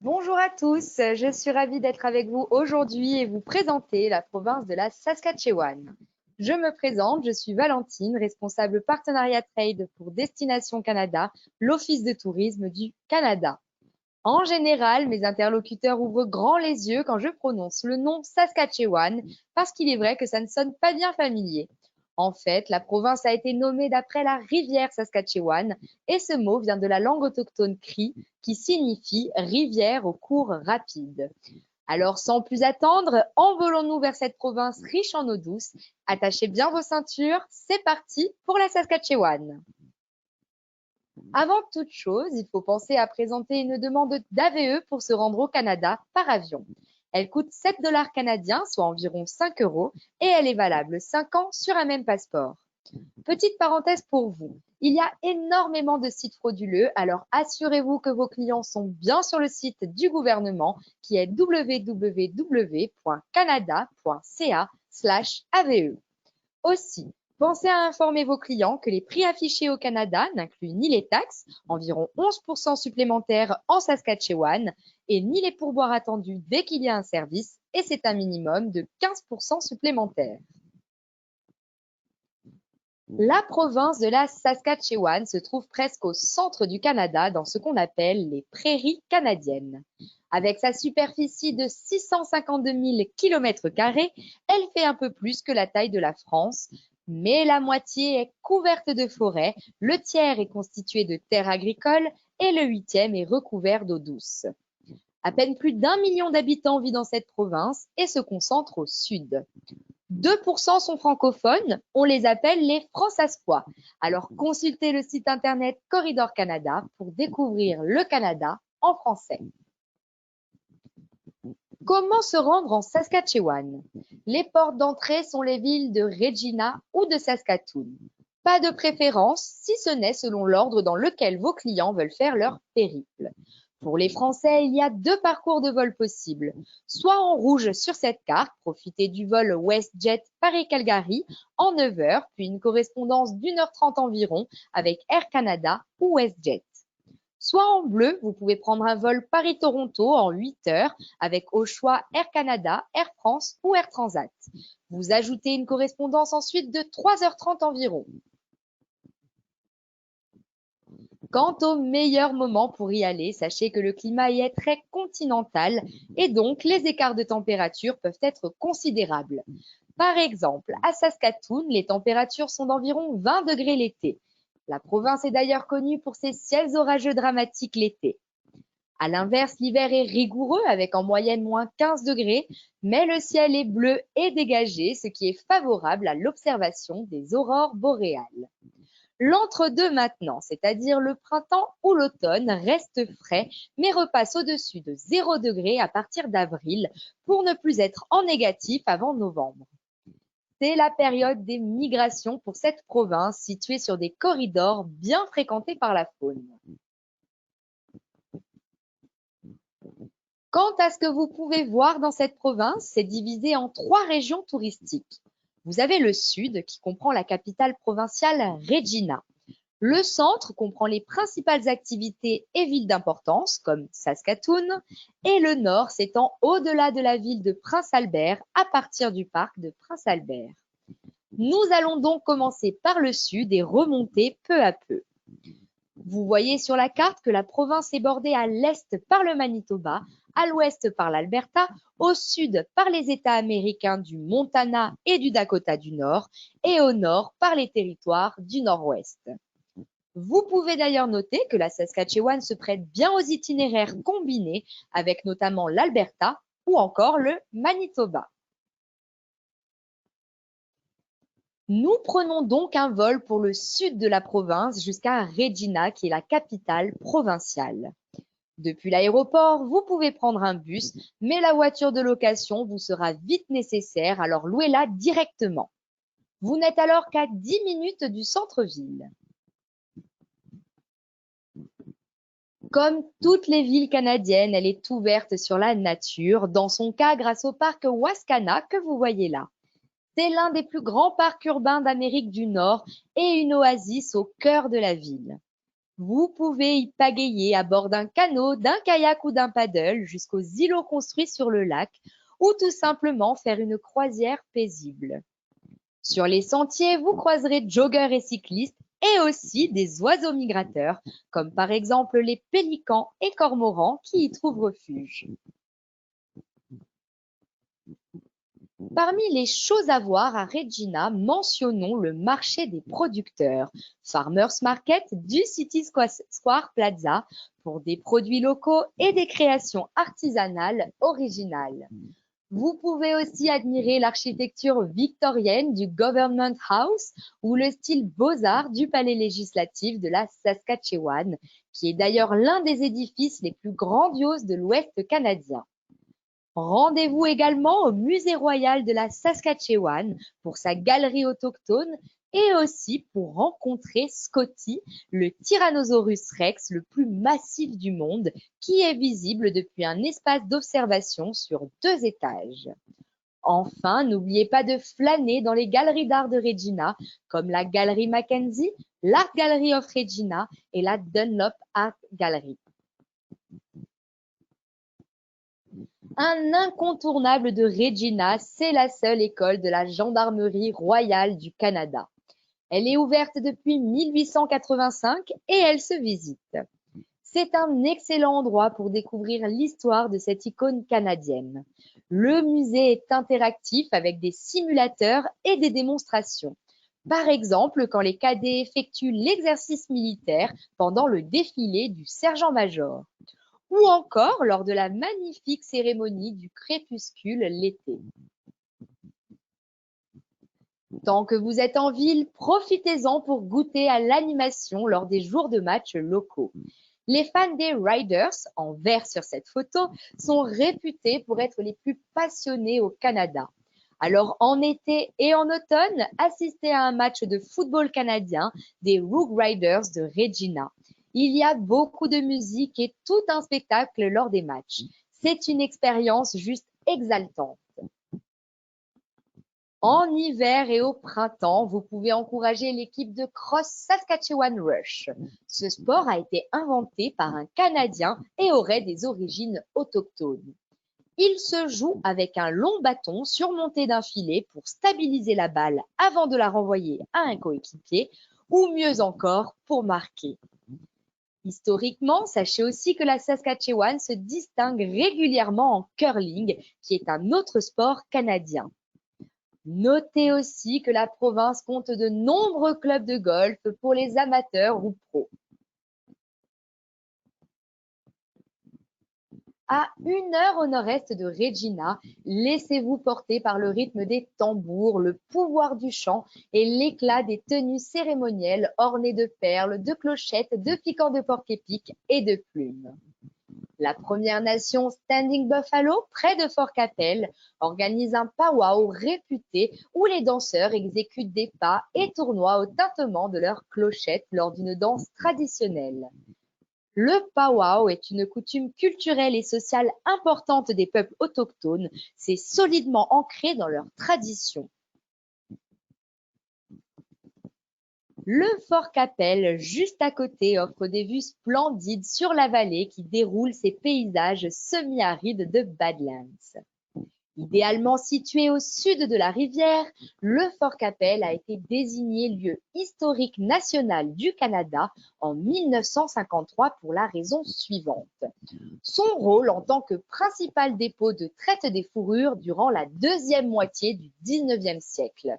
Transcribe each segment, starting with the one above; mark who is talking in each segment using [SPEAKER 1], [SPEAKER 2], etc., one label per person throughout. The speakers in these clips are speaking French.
[SPEAKER 1] Bonjour à tous, je suis ravie d'être avec vous aujourd'hui et vous présenter la province de la Saskatchewan. Je me présente, je suis Valentine, responsable partenariat trade pour Destination Canada, l'Office de tourisme du Canada. En général, mes interlocuteurs ouvrent grand les yeux quand je prononce le nom Saskatchewan parce qu'il est vrai que ça ne sonne pas bien familier. En fait, la province a été nommée d'après la rivière Saskatchewan et ce mot vient de la langue autochtone Cri qui signifie rivière au cours rapide. Alors, sans plus attendre, envolons-nous vers cette province riche en eau douce. Attachez bien vos ceintures, c'est parti pour la Saskatchewan. Avant toute chose, il faut penser à présenter une demande d'AVE pour se rendre au Canada par avion. Elle coûte 7 dollars canadiens, soit environ 5 euros, et elle est valable 5 ans sur un même passeport. Petite parenthèse pour vous, il y a énormément de sites frauduleux, alors assurez-vous que vos clients sont bien sur le site du gouvernement qui est www.canada.ca/AVE. Aussi, pensez à informer vos clients que les prix affichés au Canada n'incluent ni les taxes, environ 11% supplémentaires en Saskatchewan, et ni les pourboires attendus dès qu'il y a un service, et c'est un minimum de 15% supplémentaires. La province de la Saskatchewan se trouve presque au centre du Canada dans ce qu'on appelle les prairies canadiennes. Avec sa superficie de 652 000 km², elle fait un peu plus que la taille de la France, mais la moitié est couverte de forêts, le tiers est constitué de terres agricoles et le huitième est recouvert d'eau douce. À peine plus d'1 million d'habitants vit dans cette province et se concentre au sud. 2% sont francophones, on les appelle les Fransaskois. Alors consultez le site internet Corridor Canada pour découvrir le Canada en français. Comment se rendre en Saskatchewan? Les portes d'entrée sont les villes de Regina ou de Saskatoon. Pas de préférence, si ce n'est selon l'ordre dans lequel vos clients veulent faire leur périple. Pour les Français, il y a 2 parcours de vol possibles. Soit en rouge sur cette carte, profitez du vol WestJet Paris-Calgary en 9 heures, puis une correspondance d'1h30 environ avec Air Canada ou WestJet. Soit en bleu, vous pouvez prendre un vol Paris-Toronto en 8 heures avec au choix Air Canada, Air France ou Air Transat. Vous ajoutez une correspondance ensuite de 3h30 environ. Quant au meilleur moment pour y aller, sachez que le climat y est très continental et donc les écarts de température peuvent être considérables. Par exemple, à Saskatoon, les températures sont d'environ 20 degrés l'été. La province est d'ailleurs connue pour ses ciels orageux dramatiques l'été. À l'inverse, l'hiver est rigoureux avec en moyenne moins 15 degrés, mais le ciel est bleu et dégagé, ce qui est favorable à l'observation des aurores boréales. L'entre-deux maintenant, c'est-à-dire le printemps ou l'automne, reste frais, mais repasse au-dessus de 0 degré à partir d'avril pour ne plus être en négatif avant novembre. C'est la période des migrations pour cette province située sur des corridors bien fréquentés par la faune. Quant à ce que vous pouvez voir dans cette province, c'est divisé en 3 régions touristiques. Vous avez le sud qui comprend la capitale provinciale Regina. Le centre comprend les principales activités et villes d'importance comme Saskatoon et le nord s'étend au-delà de la ville de Prince Albert à partir du parc de Prince Albert. Nous allons donc commencer par le sud et remonter peu à peu. Vous voyez sur la carte que la province est bordée à l'est par le Manitoba, à l'ouest par l'Alberta, au sud par les États américains du Montana et du Dakota du Nord et au nord par les territoires du Nord-Ouest. Vous pouvez d'ailleurs noter que la Saskatchewan se prête bien aux itinéraires combinés avec notamment l'Alberta ou encore le Manitoba. Nous prenons donc un vol pour le sud de la province jusqu'à Regina, qui est la capitale provinciale. Depuis l'aéroport, vous pouvez prendre un bus, mais la voiture de location vous sera vite nécessaire, alors louez-la directement. Vous n'êtes alors qu'à 10 minutes du centre-ville. Comme toutes les villes canadiennes, elle est ouverte sur la nature, dans son cas grâce au parc Wascana que vous voyez là. C'est l'un des plus grands parcs urbains d'Amérique du Nord et une oasis au cœur de la ville. Vous pouvez y pagayer à bord d'un canot, d'un kayak ou d'un paddle jusqu'aux îlots construits sur le lac ou tout simplement faire une croisière paisible. Sur les sentiers, vous croiserez joggeurs et cyclistes et aussi des oiseaux migrateurs, comme par exemple les pélicans et cormorans qui y trouvent refuge. Parmi les choses à voir à Regina, mentionnons le marché des producteurs, Farmers Market du City Square Plaza, pour des produits locaux et des créations artisanales originales. Vous pouvez aussi admirer l'architecture victorienne du Government House ou le style beaux-arts du palais législatif de la Saskatchewan, qui est d'ailleurs l'un des édifices les plus grandioses de l'Ouest canadien. Rendez-vous également au Musée royal de la Saskatchewan pour sa galerie autochtone et aussi pour rencontrer Scotty, le Tyrannosaurus rex le plus massif du monde, qui est visible depuis un espace d'observation sur 2 étages. Enfin, n'oubliez pas de flâner dans les galeries d'art de Regina, comme la Galerie Mackenzie, l'Art Gallery of Regina et la Dunlop Art Gallery. Un incontournable de Regina, c'est la seule école de la Gendarmerie royale du Canada. Elle est ouverte depuis 1885 et elle se visite. C'est un excellent endroit pour découvrir l'histoire de cette icône canadienne. Le musée est interactif avec des simulateurs et des démonstrations. Par exemple, quand les cadets effectuent l'exercice militaire pendant le défilé du sergent-major, ou encore lors de la magnifique cérémonie du crépuscule l'été. Tant que vous êtes en ville, profitez-en pour goûter à l'animation lors des jours de match locaux. Les fans des Riders, en vert sur cette photo, sont réputés pour être les plus passionnés au Canada. Alors en été et en automne, assistez à un match de football canadien des Rough Riders de Regina. Il y a beaucoup de musique et tout un spectacle lors des matchs. C'est une expérience juste exaltante. En hiver et au printemps, vous pouvez encourager l'équipe de cross Saskatchewan Rush. Ce sport a été inventé par un Canadien et aurait des origines autochtones. Il se joue avec un long bâton surmonté d'un filet pour stabiliser la balle avant de la renvoyer à un coéquipier ou mieux encore pour marquer. Historiquement, sachez aussi que la Saskatchewan se distingue régulièrement en curling, qui est un autre sport canadien. Notez aussi que la province compte de nombreux clubs de golf pour les amateurs ou pros. À 1 heure au nord-est de Regina, laissez-vous porter par le rythme des tambours, le pouvoir du chant et l'éclat des tenues cérémonielles ornées de perles, de clochettes, de piquants de porc-épic et de plumes. La Première Nation Standing Buffalo, près de Fort Qu'Appelle, organise un powwow réputé où les danseurs exécutent des pas et tournoient au tintement de leurs clochettes lors d'une danse traditionnelle. Le powwow est une coutume culturelle et sociale importante des peuples autochtones. C'est solidement ancré dans leur tradition. Le Fort Qu'Appelle, juste à côté, offre des vues splendides sur la vallée qui déroule ses paysages semi-arides de Badlands. Idéalement situé au sud de la rivière, le Fort Qu'Appelle a été désigné lieu historique national du Canada en 1953 pour la raison suivante. Son rôle en tant que principal dépôt de traite des fourrures durant la deuxième moitié du 19e siècle.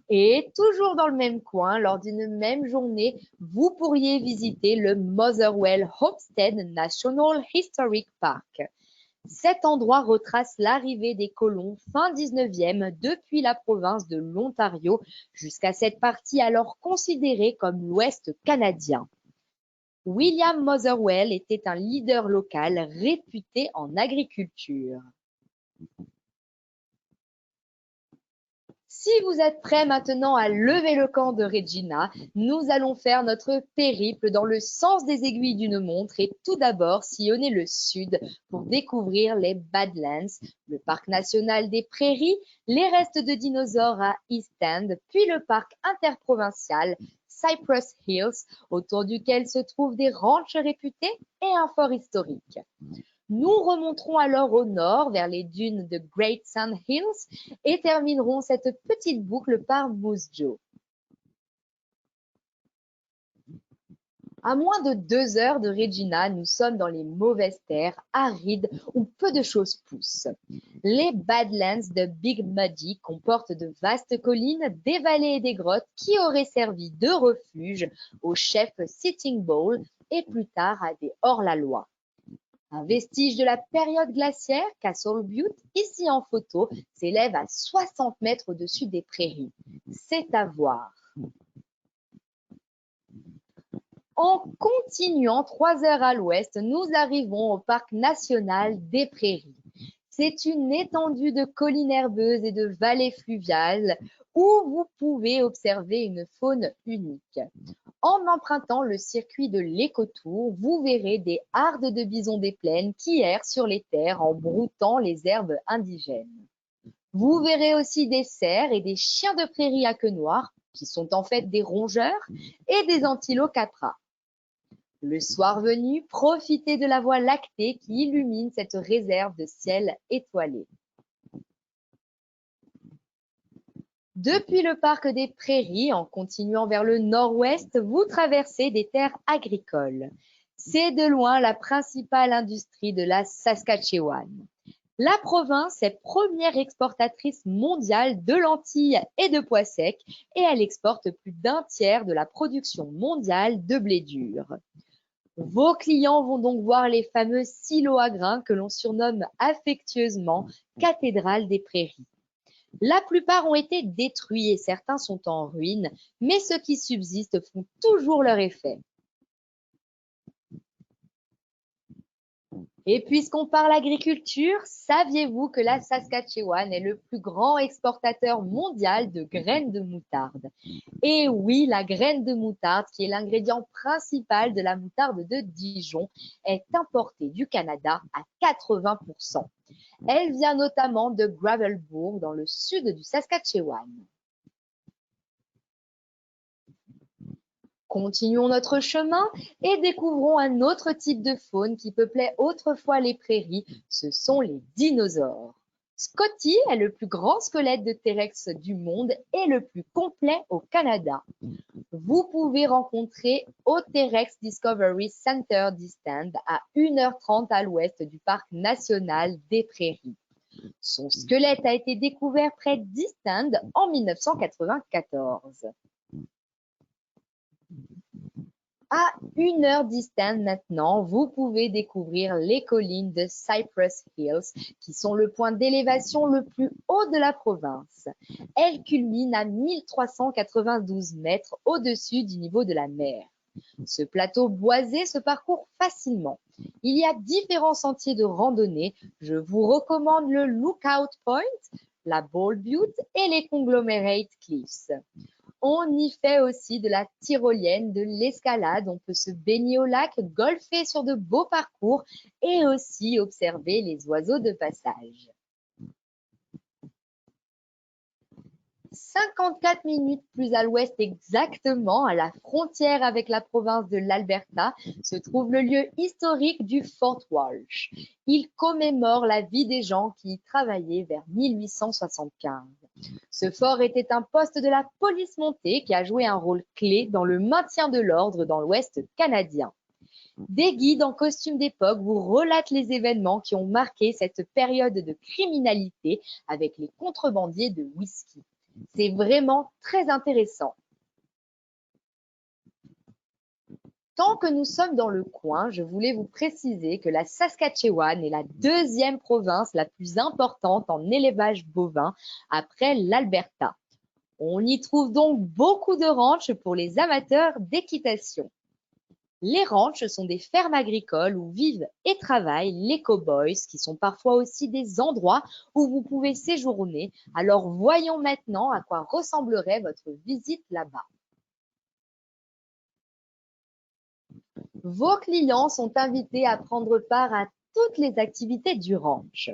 [SPEAKER 1] Et toujours dans le même coin, lors d'une même journée, vous pourriez visiter le Motherwell Homestead National Historic Park. Cet endroit retrace l'arrivée des colons fin 19e depuis la province de l'Ontario jusqu'à cette partie alors considérée comme l'Ouest canadien. William Motherwell était un leader local réputé en agriculture. Si vous êtes prêts maintenant à lever le camp de Regina, nous allons faire notre périple dans le sens des aiguilles d'une montre et tout d'abord sillonner le sud pour découvrir les Badlands, le parc national des prairies, les restes de dinosaures à East End, puis le parc interprovincial Cypress Hills, autour duquel se trouvent des ranchs réputés et un fort historique. Nous remonterons alors au nord vers les dunes de Great Sand Hills et terminerons cette petite boucle par Moose Jaw. À moins de 2 heures de Regina, nous sommes dans les mauvaises terres, arides, où peu de choses poussent. Les Badlands de Big Muddy comportent de vastes collines, des vallées et des grottes qui auraient servi de refuge aux chefs Sitting Bull et plus tard à des hors-la-loi. Un vestige de la période glaciaire, Castle Butte, ici en photo, s'élève à 60 mètres au-dessus des prairies. C'est à voir. En continuant 3 heures à l'ouest, nous arrivons au parc national des prairies. C'est une étendue de collines herbeuses et de vallées fluviales où vous pouvez observer une faune unique. En empruntant le circuit de l'écotour, vous verrez des hardes de bisons des plaines qui errent sur les terres en broutant les herbes indigènes. Vous verrez aussi des cerfs et des chiens de prairie à queue noire, qui sont en fait des rongeurs, et des antilopes capras. Le soir venu, profitez de la voie lactée qui illumine cette réserve de ciel étoilé. Depuis le parc des Prairies, en continuant vers le nord-ouest, vous traversez des terres agricoles. C'est de loin la principale industrie de la Saskatchewan. La province est première exportatrice mondiale de lentilles et de pois secs et elle exporte plus d'un tiers de la production mondiale de blé dur. Vos clients vont donc voir les fameux silos à grains que l'on surnomme affectueusement cathédrale des prairies. La plupart ont été détruits et certains sont en ruine, mais ceux qui subsistent font toujours leur effet. Et puisqu'on parle agriculture, saviez-vous que la Saskatchewan est le plus grand exportateur mondial de graines de moutarde? Et oui, la graine de moutarde, qui est l'ingrédient principal de la moutarde de Dijon, est importée du Canada à 80%. Elle vient notamment de Gravelbourg, dans le sud du Saskatchewan. Continuons notre chemin et découvrons un autre type de faune qui peuplait autrefois les prairies, ce sont les dinosaures. Scotty est le plus grand squelette de T-Rex du monde et le plus complet au Canada. Vous pouvez rencontrer au T-Rex Discovery Center d'East End à 1h30 à l'ouest du parc national des prairies. Son squelette a été découvert près d'East End en 1994. À 1 heure d'East End maintenant, vous pouvez découvrir les collines de Cypress Hills, qui sont le point d'élévation le plus haut de la province. Elles culminent à 1392 mètres au-dessus du niveau de la mer. Ce plateau boisé se parcourt facilement. Il y a différents sentiers de randonnée. Je vous recommande le Lookout Point, la Bald Butte et les Conglomerate Cliffs. On y fait aussi de la tyrolienne, de l'escalade, on peut se baigner au lac, golfer sur de beaux parcours et aussi observer les oiseaux de passage. 54 minutes plus à l'ouest exactement, à la frontière avec la province de l'Alberta, se trouve le lieu historique du Fort Walsh. Il commémore la vie des gens qui y travaillaient vers 1875. Ce fort était un poste de la police montée qui a joué un rôle clé dans le maintien de l'ordre dans l'Ouest canadien. Des guides en costume d'époque vous relatent les événements qui ont marqué cette période de criminalité avec les contrebandiers de whisky. C'est vraiment très intéressant. Tant que nous sommes dans le coin, je voulais vous préciser que la Saskatchewan est la deuxième province la plus importante en élevage bovin après l'Alberta. On y trouve donc beaucoup de ranchs pour les amateurs d'équitation. Les ranchs sont des fermes agricoles où vivent et travaillent les cow-boys, qui sont parfois aussi des endroits où vous pouvez séjourner. Alors voyons maintenant à quoi ressemblerait votre visite là-bas. Vos clients sont invités à prendre part à toutes les activités du ranch.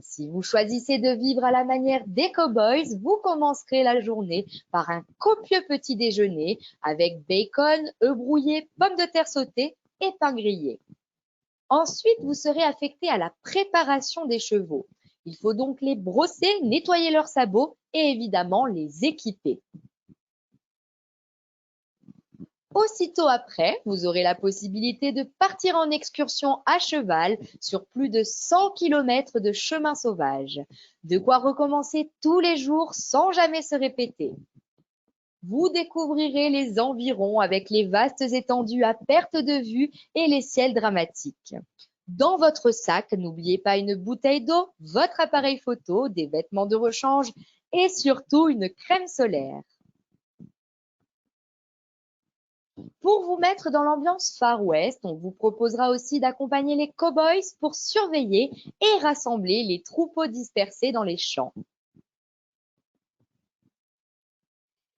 [SPEAKER 1] Si vous choisissez de vivre à la manière des cow-boys, vous commencerez la journée par un copieux petit déjeuner avec bacon, œufs brouillés, pommes de terre sautées et pain grillé. Ensuite, vous serez affecté à la préparation des chevaux. Il faut donc les brosser, nettoyer leurs sabots et évidemment les équiper. Aussitôt après, vous aurez la possibilité de partir en excursion à cheval sur plus de 100 km de chemin sauvage. De quoi recommencer tous les jours sans jamais se répéter. Vous découvrirez les environs avec les vastes étendues à perte de vue et les ciels dramatiques. Dans votre sac, n'oubliez pas une bouteille d'eau, votre appareil photo, des vêtements de rechange et surtout une crème solaire. Pour vous mettre dans l'ambiance Far West, on vous proposera aussi d'accompagner les cow-boys pour surveiller et rassembler les troupeaux dispersés dans les champs.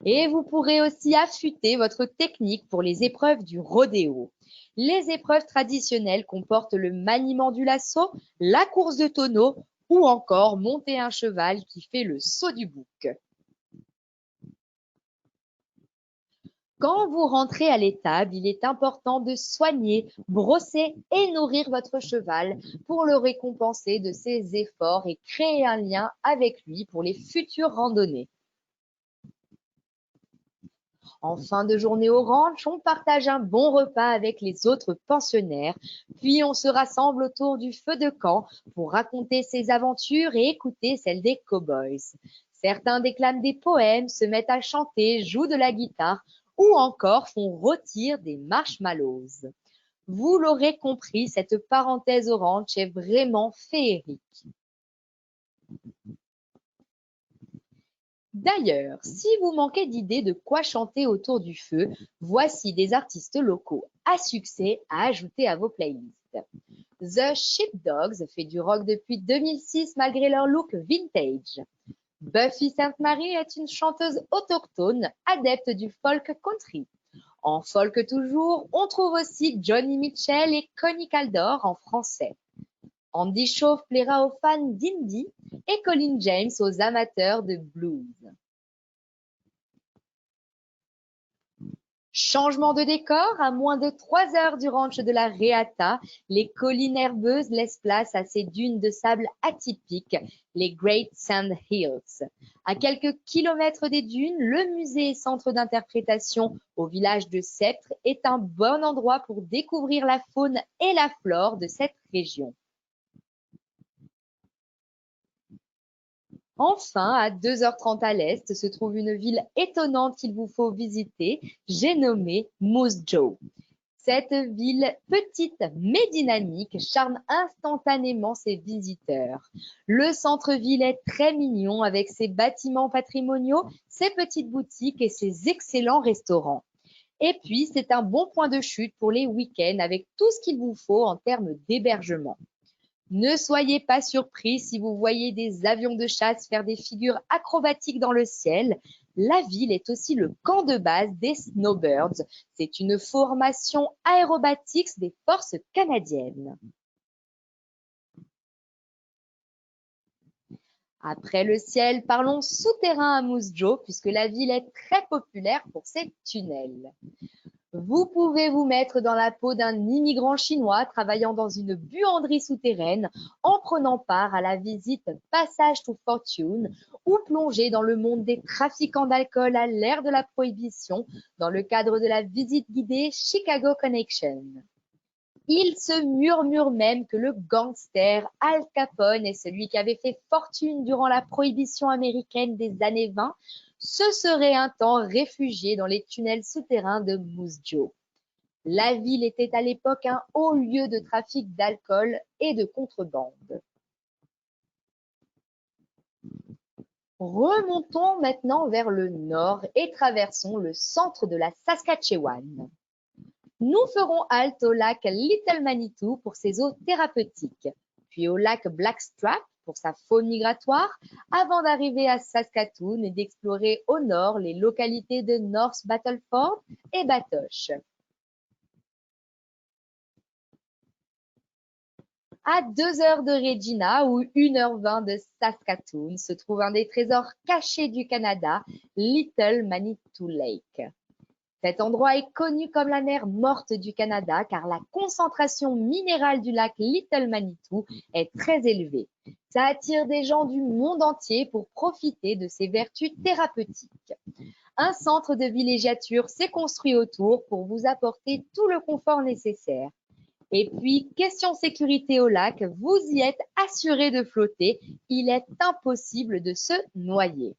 [SPEAKER 1] Et vous pourrez aussi affûter votre technique pour les épreuves du rodéo. Les épreuves traditionnelles comportent le maniement du lasso, la course de tonneau ou encore monter un cheval qui fait le saut du bouc. Quand vous rentrez à l'étable, il est important de soigner, brosser et nourrir votre cheval pour le récompenser de ses efforts et créer un lien avec lui pour les futures randonnées. En fin de journée au ranch, on partage un bon repas avec les autres pensionnaires, puis on se rassemble autour du feu de camp pour raconter ses aventures et écouter celles des cow-boys. Certains déclament des poèmes, se mettent à chanter, jouent de la guitare ou encore font rôtir des marshmallows. Vous l'aurez compris, cette parenthèse au ranch est vraiment féerique. D'ailleurs, si vous manquez d'idées de quoi chanter autour du feu, voici des artistes locaux à succès à ajouter à vos playlists. The Sheepdogs fait du rock depuis 2006 malgré leur look vintage. Buffy Sainte-Marie est une chanteuse autochtone adepte du folk country. En folk toujours, on trouve aussi Johnny Mitchell et Connie Caldor en français. Andy Chauve plaira aux fans d'indie et Colin James aux amateurs de blues. Changement de décor, à moins de 3 heures du ranch de la Reata, les collines herbeuses laissent place à ces dunes de sable atypiques, les Great Sand Hills. À quelques kilomètres des dunes, le musée et centre d'interprétation au village de Sceptre est un bon endroit pour découvrir la faune et la flore de cette région. Enfin, à 2h30 à l'est, se trouve une ville étonnante qu'il vous faut visiter, j'ai nommé Moose Jaw. Cette ville petite mais dynamique charme instantanément ses visiteurs. Le centre-ville est très mignon avec ses bâtiments patrimoniaux, ses petites boutiques et ses excellents restaurants. Et puis, c'est un bon point de chute pour les week-ends avec tout ce qu'il vous faut en termes d'hébergement. Ne soyez pas surpris si vous voyez des avions de chasse faire des figures acrobatiques dans le ciel. La ville est aussi le camp de base des Snowbirds. C'est une formation aérobatique des forces canadiennes. Après le ciel, parlons souterrain à Moose Jaw puisque la ville est très populaire pour ses tunnels. Vous pouvez vous mettre dans la peau d'un immigrant chinois travaillant dans une buanderie souterraine en prenant part à la visite Passage to Fortune ou plonger dans le monde des trafiquants d'alcool à l'ère de la prohibition dans le cadre de la visite guidée Chicago Connection. Il se murmure même que le gangster Al Capone est celui qui avait fait fortune durant la prohibition américaine des années 20, se serait un temps réfugié dans les tunnels souterrains de Moose Jaw. La ville était à l'époque un haut lieu de trafic d'alcool et de contrebande. Remontons maintenant vers le nord et traversons le centre de la Saskatchewan. Nous ferons halte au lac Little Manitou pour ses eaux thérapeutiques, puis au lac Blackstrap pour sa faune migratoire, avant d'arriver à Saskatoon et d'explorer au nord les localités de North Battleford et Batoche. À 2 heures de Regina ou 1h20 de Saskatoon se trouve un des trésors cachés du Canada, Little Manitou Lake. Cet endroit est connu comme la mer morte du Canada car la concentration minérale du lac Little Manitou est très élevée. Ça attire des gens du monde entier pour profiter de ses vertus thérapeutiques. Un centre de villégiature s'est construit autour pour vous apporter tout le confort nécessaire. Et puis, question sécurité au lac, vous y êtes assuré de flotter. Il est impossible de se noyer.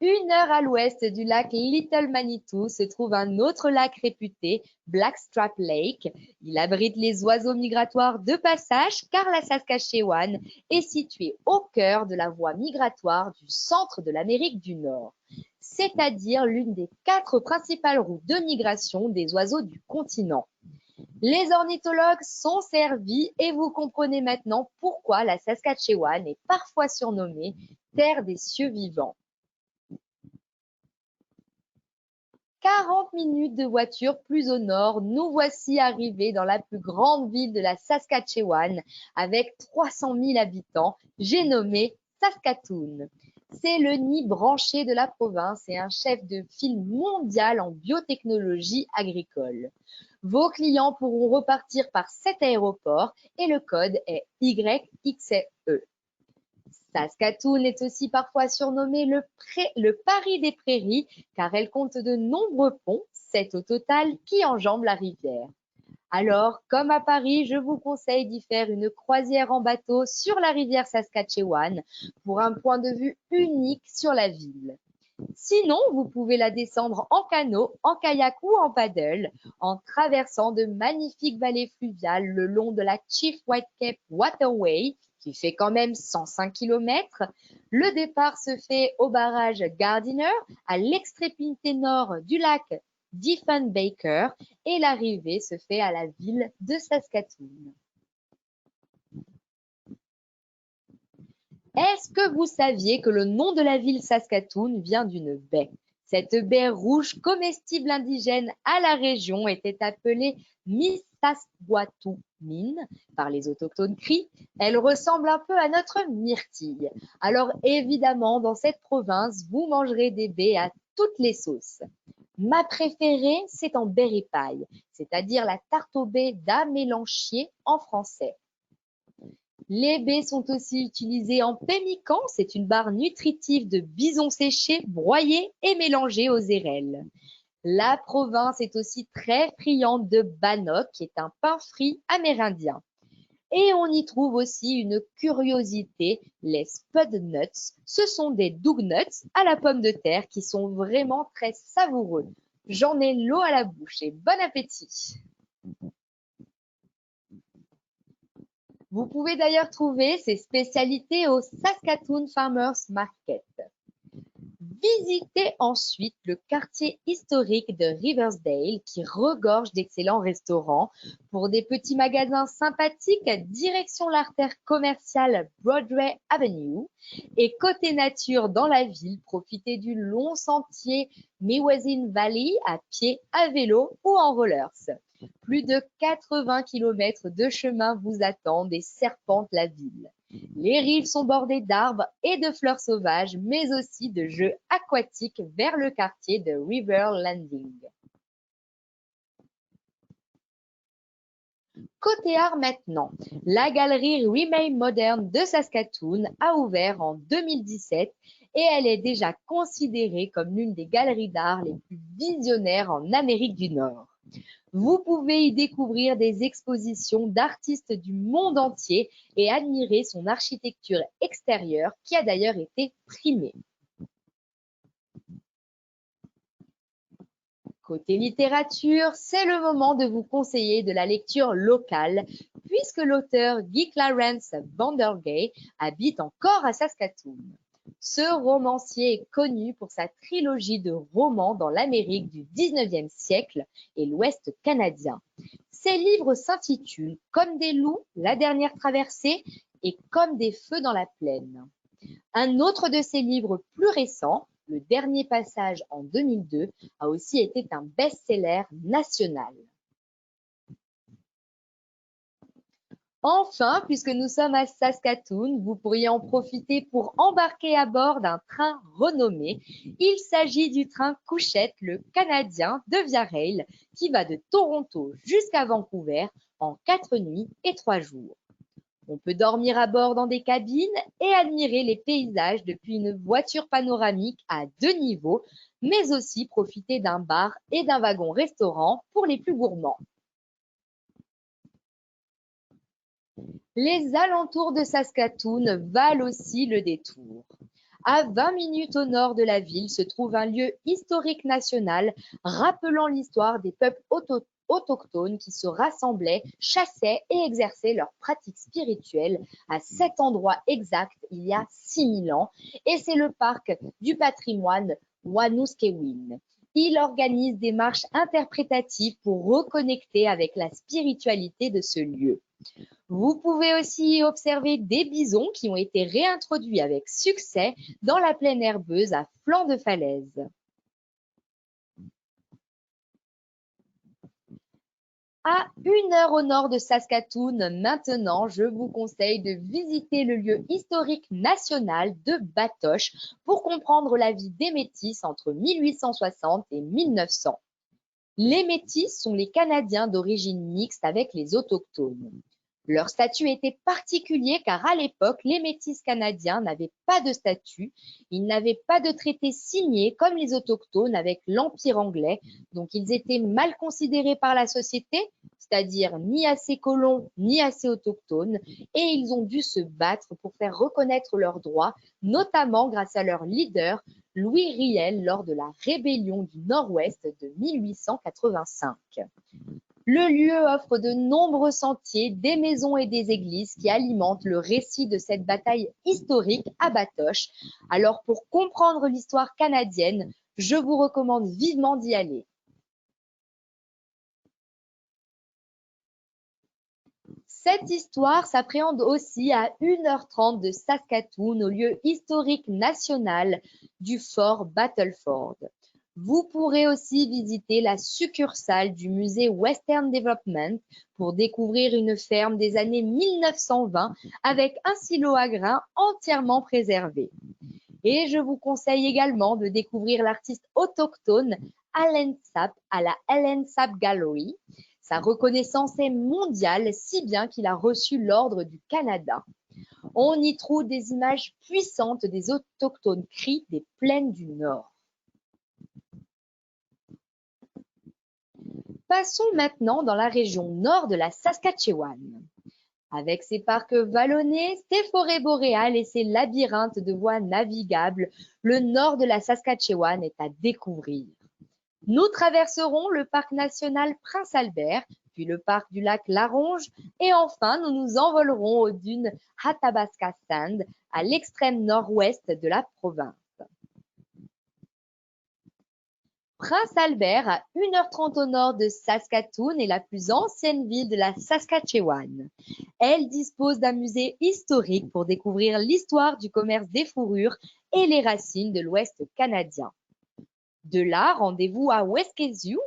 [SPEAKER 1] 1 heure à l'ouest du lac Little Manitou se trouve un autre lac réputé, Blackstrap Lake. Il abrite les oiseaux migratoires de passage car la Saskatchewan est située au cœur de la voie migratoire du centre de l'Amérique du Nord, c'est-à-dire l'une des 4 principales routes de migration des oiseaux du continent. Les ornithologues sont servis et vous comprenez maintenant pourquoi la Saskatchewan est parfois surnommée Terre des cieux vivants. 40 minutes de voiture plus au nord, nous voici arrivés dans la plus grande ville de la Saskatchewan avec 300 000 habitants, j'ai nommé Saskatoon. C'est le nid branché de la province et un chef de file mondial en biotechnologie agricole. Vos clients pourront repartir par cet aéroport et le code est YXE. Saskatoon est aussi parfois surnommé le Paris des prairies car elle compte de nombreux ponts, 7 au total, qui enjambent la rivière. Alors, comme à Paris, je vous conseille d'y faire une croisière en bateau sur la rivière Saskatchewan pour un point de vue unique sur la ville. Sinon, vous pouvez la descendre en canot, en kayak ou en paddle en traversant de magnifiques vallées fluviales le long de la Chief Whitecape Waterway qui fait quand même 105 km. Le départ se fait au barrage Gardiner à l'extrémité nord du lac Diefenbaker et l'arrivée se fait à la ville de Saskatoon. Est-ce que vous saviez que le nom de la ville Saskatoon vient d'une baie? Cette baie rouge comestible indigène à la région était appelée Missaskwatumin par les autochtones Cris. Elle ressemble un peu à notre myrtille. Alors évidemment, dans cette province, vous mangerez des baies à toutes les sauces. Ma préférée, c'est en berry pie, c'est-à-dire la tarte aux baies d'amélanchier en français. Les baies sont aussi utilisées en pemmican, c'est une barre nutritive de bison séché, broyé et mélangé aux érelles. La province est aussi très friande de bannock, qui est un pain frit amérindien. Et on y trouve aussi une curiosité, les spud nuts. Ce sont des dough-nuts à la pomme de terre qui sont vraiment très savoureux. J'en ai l'eau à la bouche et bon appétit! Vous pouvez d'ailleurs trouver ces spécialités au Saskatoon Farmers Market. Visitez ensuite le quartier historique de Riversdale qui regorge d'excellents restaurants. Pour des petits magasins sympathiques, direction l'artère commerciale Broadway Avenue. Et côté nature dans la ville, profitez du long sentier Mewazin Valley à pied, à vélo ou en rollers. Plus de 80 km de chemin vous attendent et serpentent la ville. Les rives sont bordées d'arbres et de fleurs sauvages, mais aussi de jeux aquatiques vers le quartier de River Landing. Côté art maintenant, la galerie Remain Modern de Saskatoon a ouvert en 2017 et elle est déjà considérée comme l'une des galeries d'art les plus visionnaires en Amérique du Nord. Vous pouvez y découvrir des expositions d'artistes du monde entier et admirer son architecture extérieure qui a d'ailleurs été primée. Côté littérature, c'est le moment de vous conseiller de la lecture locale puisque l'auteur Guy Clarence Vandergay habite encore à Saskatoon. Ce romancier est connu pour sa trilogie de romans dans l'Amérique du 19e siècle et l'Ouest canadien. Ses livres s'intitulent Comme des loups, La dernière traversée et Comme des feux dans la plaine. Un autre de ses livres plus récents, Le dernier passage en 2002, a aussi été un best-seller national. Enfin, puisque nous sommes à Saskatoon, vous pourriez en profiter pour embarquer à bord d'un train renommé. Il s'agit du train Couchette, le Canadien de Via Rail, qui va de Toronto jusqu'à Vancouver en 4 nuits et 3 jours. On peut dormir à bord dans des cabines et admirer les paysages depuis une voiture panoramique à 2 niveaux, mais aussi profiter d'un bar et d'un wagon-restaurant pour les plus gourmands. Les alentours de Saskatoon valent aussi le détour. À 20 minutes au nord de la ville se trouve un lieu historique national rappelant l'histoire des peuples autochtones qui se rassemblaient, chassaient et exerçaient leurs pratiques spirituelles à cet endroit exact il y a 6000 ans, et c'est le parc du patrimoine Wanuskewin. Il organise des marches interprétatives pour reconnecter avec la spiritualité de ce lieu. Vous pouvez aussi observer des bisons qui ont été réintroduits avec succès dans la plaine herbeuse à flanc de falaise. À 1 heure au nord de Saskatoon, maintenant, je vous conseille de visiter le lieu historique national de Batoche pour comprendre la vie des Métis entre 1860 et 1900. Les Métis sont les Canadiens d'origine mixte avec les Autochtones. Leur statut était particulier car à l'époque, les Métis canadiens n'avaient pas de statut, ils n'avaient pas de traité signé comme les Autochtones avec l'Empire anglais, donc ils étaient mal considérés par la société, c'est-à-dire ni assez colons ni assez autochtones, et ils ont dû se battre pour faire reconnaître leurs droits, notamment grâce à leur leader, Louis Riel, lors de la rébellion du Nord-Ouest de 1885. Le lieu offre de nombreux sentiers, des maisons et des églises qui alimentent le récit de cette bataille historique à Batoche. Alors pour comprendre l'histoire canadienne, je vous recommande vivement d'y aller. Cette histoire s'appréhende aussi à 1h30 de Saskatoon, au lieu historique national du fort Battleford. Vous pourrez aussi visiter la succursale du musée Western Development pour découvrir une ferme des années 1920 avec un silo à grains entièrement préservé. Et je vous conseille également de découvrir l'artiste autochtone Allen Sapp à la Allen Sapp Gallery. Sa reconnaissance est mondiale, si bien qu'il a reçu l'Ordre du Canada. On y trouve des images puissantes des autochtones cris des plaines du Nord. Passons maintenant dans la région nord de la Saskatchewan. Avec ses parcs vallonnés, ses forêts boréales et ses labyrinthes de voies navigables, le nord de la Saskatchewan est à découvrir. Nous traverserons le parc national Prince Albert, puis le parc du lac Laronge, et enfin nous nous envolerons aux dunes Athabasca Sand, à l'extrême nord-ouest de la province. Prince Albert, à 1h30 au nord de Saskatoon, est la plus ancienne ville de la Saskatchewan. Elle dispose d'un musée historique pour découvrir l'histoire du commerce des fourrures et les racines de l'Ouest canadien. De là, rendez-vous à Weskeziu,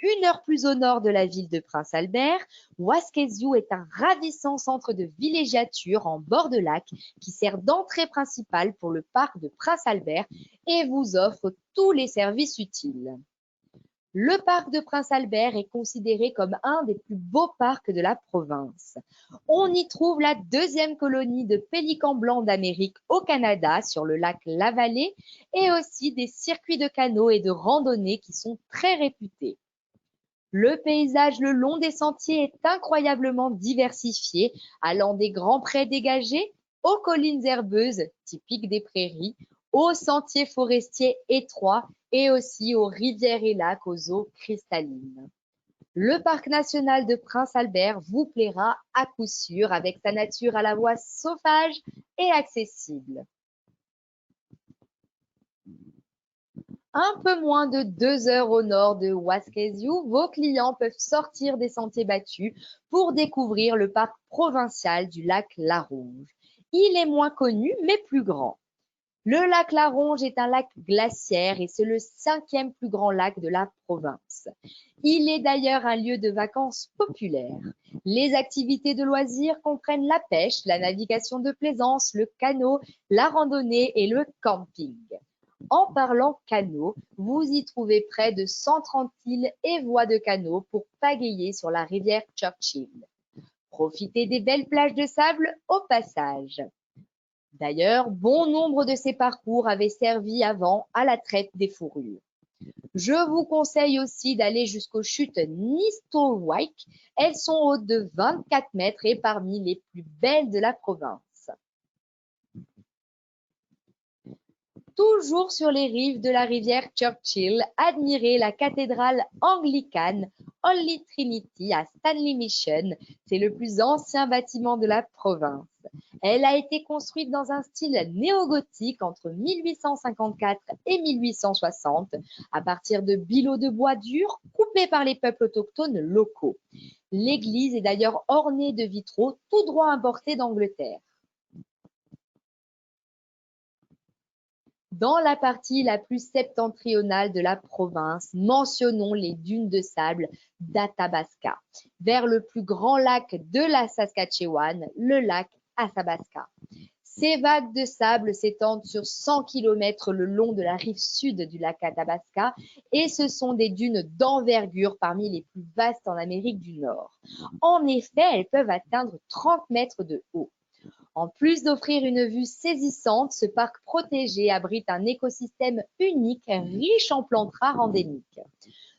[SPEAKER 1] 1 heure plus au nord de la ville de Prince Albert. Weskeziu est un ravissant centre de villégiature en bord de lac qui sert d'entrée principale pour le parc de Prince Albert et vous offre tous les services utiles. Le parc de Prince Albert est considéré comme un des plus beaux parcs de la province. On y trouve la 2e colonie de pélicans blancs d'Amérique au Canada sur le lac Lavallée et aussi des circuits de canot et de randonnée qui sont très réputés. Le paysage le long des sentiers est incroyablement diversifié, allant des grands prés dégagés aux collines herbeuses typiques des prairies, aux sentiers forestiers étroits et aussi aux rivières et lacs aux eaux cristallines. Le parc national de Prince Albert vous plaira à coup sûr avec sa nature à la fois sauvage et accessible. Un peu moins de 2 heures au nord de Ouasquezio, vos clients peuvent sortir des sentiers battus pour découvrir le parc provincial du lac Laronge. Il est moins connu, mais plus grand. Le lac Laronge est un lac glaciaire et c'est le 5e plus grand lac de la province. Il est d'ailleurs un lieu de vacances populaire. Les activités de loisirs comprennent la pêche, la navigation de plaisance, le canot, la randonnée et le camping. En parlant canot, vous y trouvez près de 130 îles et voies de canot pour pagayer sur la rivière Churchill. Profitez des belles plages de sable au passage. D'ailleurs, bon nombre de ces parcours avaient servi avant à la traite des fourrures. Je vous conseille aussi d'aller jusqu'aux chutes Nistelrooy. Elles sont hautes de 24 mètres et parmi les plus belles de la province. Toujours sur les rives de la rivière Churchill, admirez la cathédrale anglicane Holy Trinity à Stanley Mission. C'est le plus ancien bâtiment de la province. Elle a été construite dans un style néo-gothique entre 1854 et 1860 à partir de bilots de bois dur coupés par les peuples autochtones locaux. L'église est d'ailleurs ornée de vitraux tout droit importés d'Angleterre. Dans la partie la plus septentrionale de la province, mentionnons les dunes de sable d'Athabasca, vers le plus grand lac de la Saskatchewan, le lac Athabasca. Ces vagues de sable s'étendent sur 100 km le long de la rive sud du lac Athabasca et ce sont des dunes d'envergure parmi les plus vastes en Amérique du Nord. En effet, elles peuvent atteindre 30 mètres de haut. En plus d'offrir une vue saisissante, ce parc protégé abrite un écosystème unique, riche en plantes rares endémiques.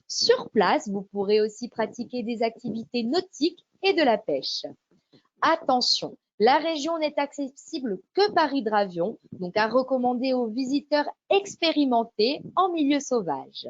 [SPEAKER 1] Sur place, vous pourrez aussi pratiquer des activités nautiques et de la pêche. Attention, la région n'est accessible que par hydravion, donc à recommander aux visiteurs expérimentés en milieu sauvage.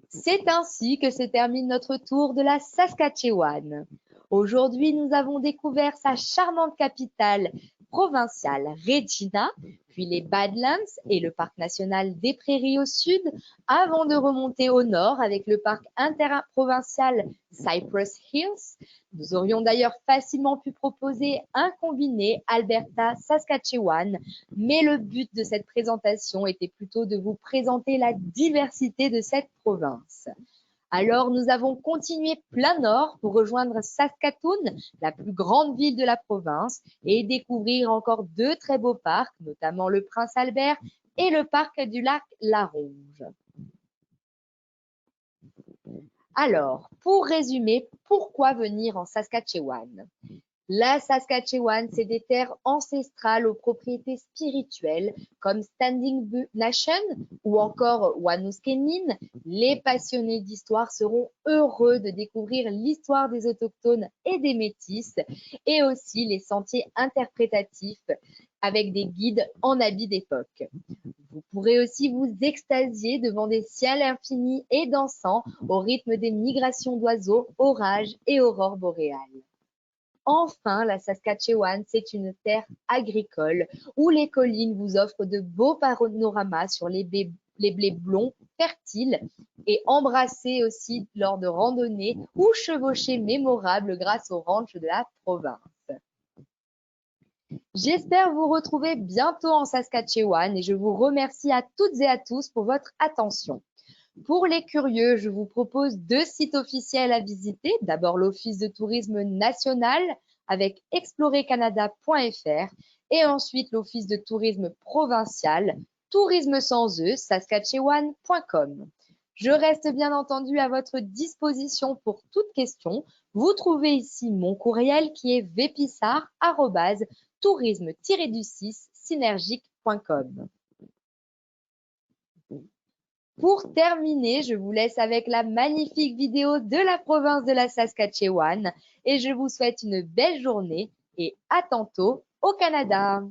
[SPEAKER 1] C'est ainsi que se termine notre tour de la Saskatchewan. Aujourd'hui, nous avons découvert sa charmante capitale provinciale Regina, puis les Badlands et le parc national des Prairies au sud, avant de remonter au nord avec le parc interprovincial Cypress Hills. Nous aurions d'ailleurs facilement pu proposer un combiné Alberta-Saskatchewan, mais le but de cette présentation était plutôt de vous présenter la diversité de cette province. Alors, nous avons continué plein nord pour rejoindre Saskatoon, la plus grande ville de la province, et découvrir encore 2 très beaux parcs, notamment le Prince Albert et le parc du lac Laronge. Alors, pour résumer, pourquoi venir en Saskatchewan ? La Saskatchewan, c'est des terres ancestrales aux propriétés spirituelles comme Standing Nation ou encore Wanuskewin. Les passionnés d'histoire seront heureux de découvrir l'histoire des autochtones et des métis et aussi les sentiers interprétatifs avec des guides en habits d'époque. Vous pourrez aussi vous extasier devant des ciels infinis et dansants au rythme des migrations d'oiseaux, orages et aurores boréales. Enfin, la Saskatchewan, c'est une terre agricole où les collines vous offrent de beaux panoramas sur les blés blonds fertiles et embrassés aussi lors de randonnées ou chevauchées mémorables grâce au ranch de la province. J'espère vous retrouver bientôt en Saskatchewan et je vous remercie à toutes et à tous pour votre attention. Pour les curieux, je vous propose 2 sites officiels à visiter. D'abord l'Office de tourisme national avec explorecanada.fr et ensuite l'Office de tourisme provincial, tourisme sans E, saskatchewan.com. Je reste bien entendu à votre disposition pour toute question. Vous trouvez ici mon courriel qui est vpissard@tourisme-synergique.com. Pour terminer, je vous laisse avec la magnifique vidéo de la province de la Saskatchewan et je vous souhaite une belle journée et à tantôt au Canada.